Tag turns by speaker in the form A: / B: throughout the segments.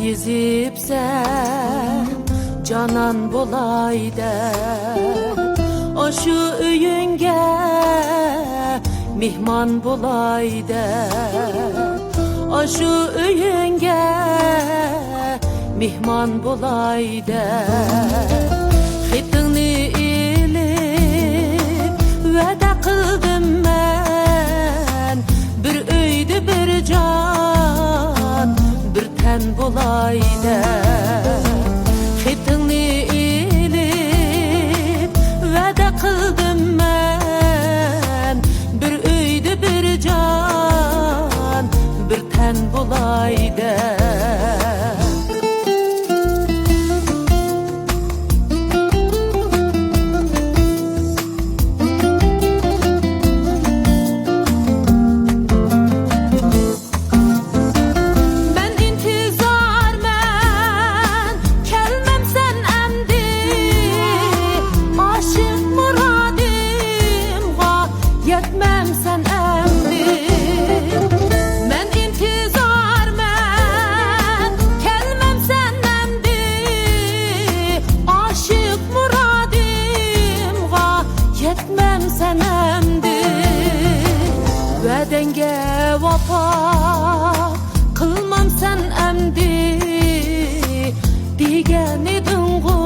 A: yezipsen canan bolaydı. O şu öyünge mihman bolaydı. O şu öyünge mihman bolaydı. Xitini ilip vədə qıldım mən, bir öyді bir can, bir tən bolaydı. Xitini ilip vədə qıldım mən, bir öyді bir can, bir tən bolaydı. Yetmem sen emdi, men intizar men, kelmem sen emdi. Aşık muradim ga, yetmem sen emdi. Vədenge vapa, kılmam sen emdi. Digen idin gu,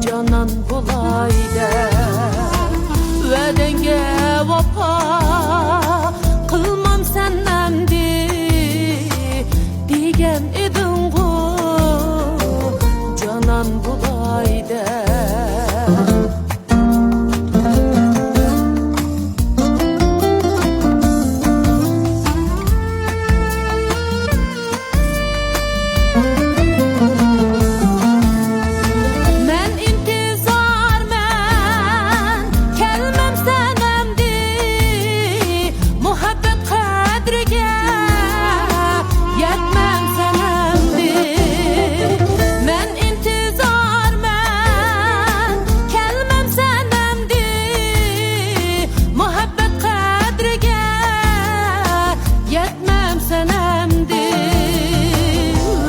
A: canan bulaydı. Vədenge vapa, kılmam sen emdi. Digen idin gu, canan bulaydı. Yetmem sen emdi,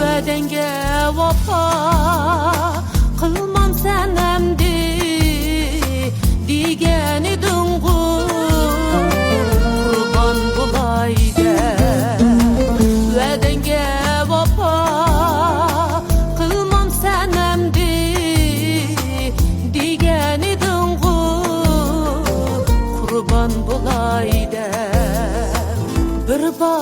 A: vədenge vapa, kılmam sen emdi. Digen idin gu, kurban bulaydı. Vədenge vapa, kılmam sen emdi. Digen idin gu, kurban bulaydı. Bir bağ